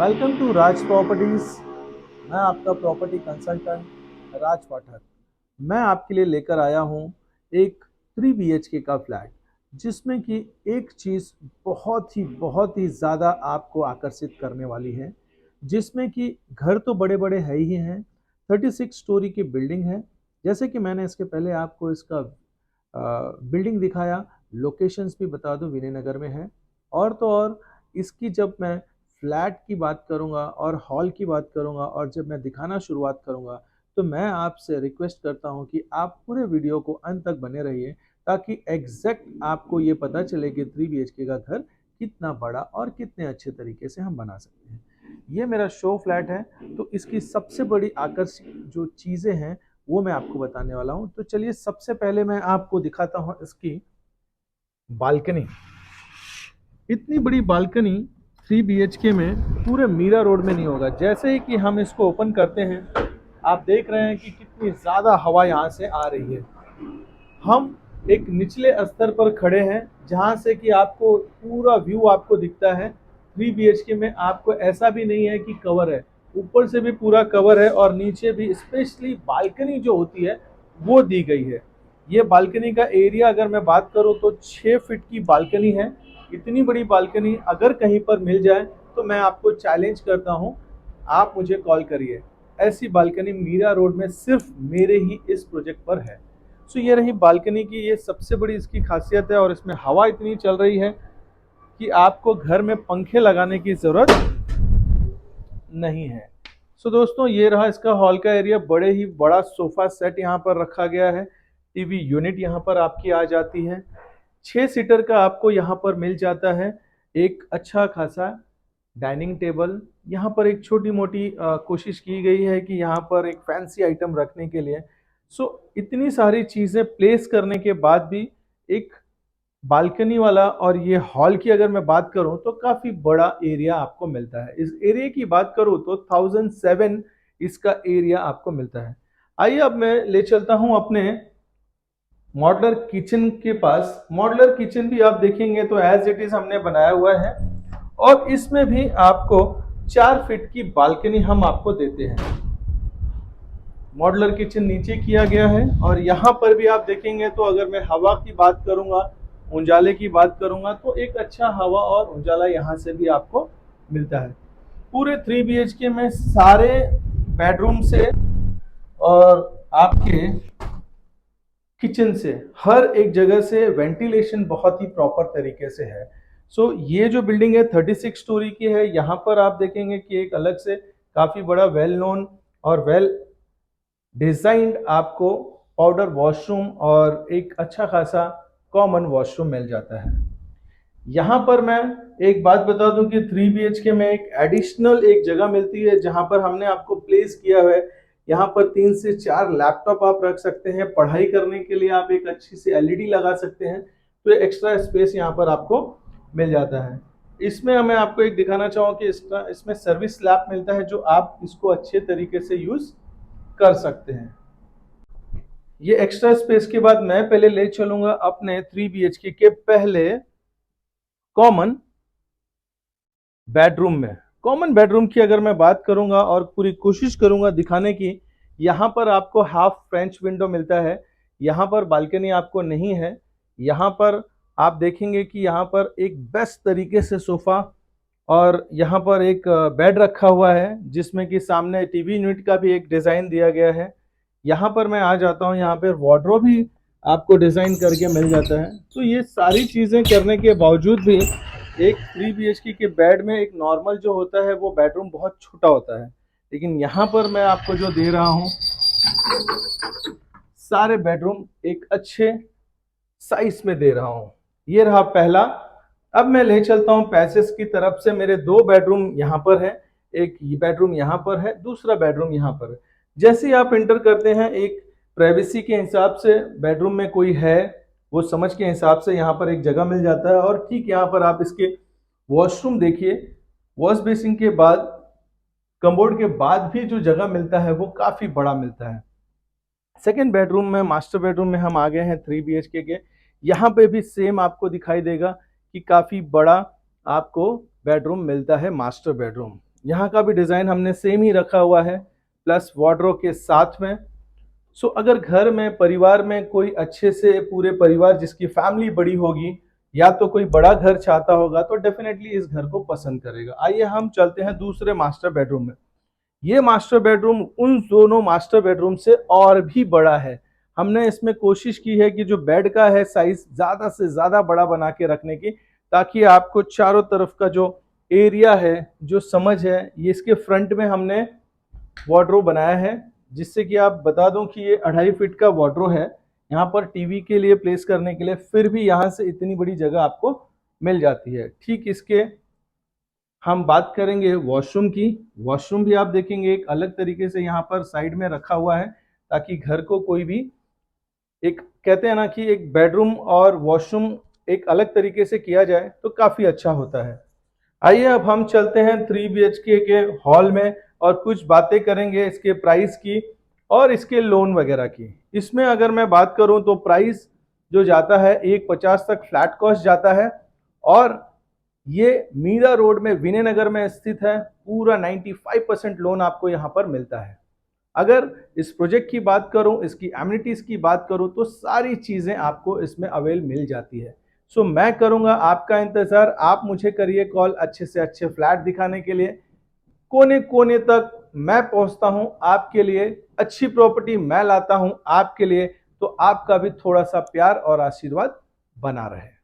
Welcome to Raj properties. मैं आपका property consultant राज पाठक। मैं आपके लिए लेकर आया हूं एक 3 BHK का फ्लैट, जिसमें कि एक चीज़ बहुत ही ज़्यादा आपको आकर्षित करने वाली है। जिसमें कि घर तो बड़े बड़े है ही हैं, 36 स्टोरी की बिल्डिंग है। जैसे कि मैंने इसके पहले आपको इसका बिल्डिंग दिखाया, लोकेशंस भी बता दूं, विनयनगर में है। और तो और इसकी जब मैं फ्लैट की बात करूंगा और हॉल की बात करूंगा और जब मैं दिखाना शुरुआत करूंगा, तो मैं आपसे रिक्वेस्ट करता हूं कि आप पूरे वीडियो को अंत तक बने रहिए, ताकि एग्जैक्ट आपको ये पता चले कि 3 BHK का घर कितना बड़ा और कितने अच्छे तरीके से हम बना सकते हैं। ये मेरा शो फ्लैट है, तो इसकी सबसे बड़ी आकर्षक जो चीज़ें हैं वो मैं आपको बताने वाला हूं। तो चलिए, सबसे पहले मैं आपको दिखाता हूं इसकी बालकनी। इतनी बड़ी बालकनी 3 BHK में पूरे मीरा रोड में नहीं होगा। जैसे ही कि हम इसको ओपन करते हैं, आप देख रहे हैं कि कितनी ज़्यादा हवा यहाँ से आ रही है। हम एक निचले स्तर पर खड़े हैं, जहाँ से कि आपको पूरा व्यू आपको दिखता है। 3 BHK में आपको ऐसा भी नहीं है कि कवर है, ऊपर से भी पूरा कवर है और नीचे भी। स्पेशली बालकनी जो होती है वो दी गई है। ये बालकनी का एरिया अगर मैं बात करूँ तो 6 फीट की बालकनी है। इतनी बड़ी बालकनी अगर कहीं पर मिल जाए तो मैं आपको चैलेंज करता हूँ, आप मुझे कॉल करिए। ऐसी बालकनी मीरा रोड में सिर्फ मेरे ही इस प्रोजेक्ट पर है। सो ये रही बालकनी की, ये सबसे बड़ी इसकी खासियत है। और इसमें हवा इतनी चल रही है कि आपको घर में पंखे लगाने की ज़रूरत नहीं है। सो दोस्तों, ये रहा इसका हॉल का एरिया। बड़े ही बड़ा सोफा सेट यहाँ पर रखा गया है। टीवी यूनिट यहाँ पर आपकी आ जाती है। 6 सीटर का आपको यहाँ पर मिल जाता है। एक अच्छा खासा डाइनिंग टेबल। यहाँ पर एक छोटी मोटी कोशिश की गई है कि यहाँ पर एक फैंसी आइटम रखने के लिए। सो इतनी सारी चीज़ें प्लेस करने के बाद भी एक बालकनी वाला और ये हॉल की अगर मैं बात करूं तो काफ़ी बड़ा एरिया आपको मिलता है। इस एरिया की बात करूं तो 1007 इसका एरिया आपको मिलता है। आइए अब मैं ले चलता हूं अपने मॉडलर किचन के पास। मॉडलर किचन भी आप देखेंगे तो एज इट इज हमने बनाया हुआ है, और इसमें भी आपको 4 फीट की बालकनी हम आपको देते हैं। मॉडलर किचन नीचे किया गया है, और यहाँ पर भी आप देखेंगे तो अगर मैं हवा की बात करूंगा, उजाले की बात करूंगा, तो एक अच्छा हवा और उजाला यहाँ से भी आपको मिलता है। पूरे 3 BHK में सारे बेडरूम से और आपके किचन से हर एक जगह से वेंटिलेशन बहुत ही प्रॉपर तरीके से है। सो ये जो बिल्डिंग है 36 स्टोरी की है। यहाँ पर आप देखेंगे कि एक अलग से काफ़ी बड़ा वेल नोन और वेल डिजाइंड आपको पाउडर वॉशरूम और एक अच्छा खासा कॉमन वॉशरूम मिल जाता है। यहाँ पर मैं एक बात बता दूं कि 3 BHK में एक एडिशनल एक जगह मिलती है, जहाँ पर हमने आपको प्लेस किया है। यहाँ पर 3 से 4 लैपटॉप आप रख सकते हैं। पढ़ाई करने के लिए आप एक अच्छी सी LED लगा सकते हैं, तो एक्स्ट्रा स्पेस यहाँ पर आपको मिल जाता है। इसमें मैं आपको एक दिखाना चाहूँ कि इसमें सर्विस लैब मिलता है, जो आप इसको अच्छे तरीके से यूज कर सकते हैं। ये एक्स्ट्रा स्पेस के बाद मैं पहले ले चलूंगा अपने 3 BHK के पहले कॉमन बेडरूम में। कॉमन बेडरूम की अगर मैं बात करूंगा और पूरी कोशिश करूंगा दिखाने की, यहाँ पर आपको हाफ फ्रेंच विंडो मिलता है। यहाँ पर बालकनी आपको नहीं है। यहाँ पर आप देखेंगे कि यहाँ पर एक बेस्ट तरीके से सोफा और यहाँ पर एक बेड रखा हुआ है, जिसमें कि सामने टीवी यूनिट का भी एक डिज़ाइन दिया गया है। यहाँ पर मैं आ जाता हूँ, यहाँ पर वार्डरोब भी आपको डिज़ाइन करके मिल जाता है। तो ये सारी चीज़ें करने के बावजूद भी एक 3 BHK के बेड में एक नॉर्मल जो होता है वो बेडरूम बहुत छोटा होता है। लेकिन यहाँ पर मैं आपको जो दे रहा हूँ सारे बेडरूम एक अच्छे साइज में दे रहा हूं। ये रहा पहला। अब मैं ले चलता हूं पैसेज की तरफ से। मेरे दो बेडरूम यहां पर है, एक बेडरूम यहां पर है, दूसरा बेडरूम यहां पर है। जैसे ही आप इंटर करते हैं, एक प्राइवेसी के हिसाब से बेडरूम में कोई है वो समझ के हिसाब से यहाँ पर एक जगह मिल जाता है। और ठीक यहाँ पर आप इसके वॉशरूम देखिए, वॉश बेसिन के बाद, कमोड के बाद भी जो जगह मिलता है वो काफी बड़ा मिलता है। सेकेंड बेडरूम में, मास्टर बेडरूम में हम आ गए हैं 3 BHK के। यहाँ पे भी सेम आपको दिखाई देगा कि काफी बड़ा आपको बेडरूम मिलता है, मास्टर बेडरूम। यहाँ का भी डिजाइन हमने सेम ही रखा हुआ है, प्लस वार्डरोब के साथ में। सो अगर घर में, परिवार में कोई अच्छे से पूरे परिवार जिसकी फैमिली बड़ी होगी या तो कोई बड़ा घर चाहता होगा तो डेफिनेटली इस घर को पसंद करेगा। आइए हम चलते हैं दूसरे मास्टर बेडरूम में। ये मास्टर बेडरूम उन दोनों मास्टर बेडरूम से और भी बड़ा है। हमने इसमें कोशिश की है कि जो बेड का है साइज ज्यादा से ज्यादा बड़ा बना के रखने की, ताकि आपको चारों तरफ का जो एरिया है, जो समझ है, ये इसके फ्रंट में हमने वार्डरोब बनाया है, जिससे कि आप बता दूं कि ये 2.5 फीट का वार्डरोब है। यहाँ पर टीवी के लिए प्लेस करने के लिए, फिर भी यहाँ से इतनी बड़ी जगह आपको मिल जाती है। ठीक इसके हम बात करेंगे वॉशरूम की। वॉशरूम भी आप देखेंगे एक अलग तरीके से यहाँ पर साइड में रखा हुआ है, ताकि घर को कोई भी, एक कहते हैं ना कि एक बेडरूम और वॉशरूम एक अलग तरीके से किया जाए तो काफी अच्छा होता है। आइए अब हम चलते हैं 3 BHK के हॉल में और कुछ बातें करेंगे इसके प्राइस की और इसके लोन वगैरह की। इसमें अगर मैं बात करूं तो प्राइस जो जाता है 150 तक फ्लैट कॉस्ट जाता है। और ये मीरा रोड में, विनयनगर में स्थित है। पूरा 95% लोन आपको यहाँ पर मिलता है। अगर इस प्रोजेक्ट की बात करूं, इसकी एमिनिटीज की बात करूं, तो सारी चीजें आपको इसमें अवेल मिल जाती है। सो मैं करूंगा आपका इंतजार, आप मुझे करिए कॉल अच्छे से अच्छे फ्लैट दिखाने के लिए। कोने कोने तक मैं पहुंचता हूं आपके लिए, अच्छी प्रॉपर्टी मैं लाता हूं आपके लिए। तो आपका भी थोड़ा सा प्यार और आशीर्वाद बना रहे।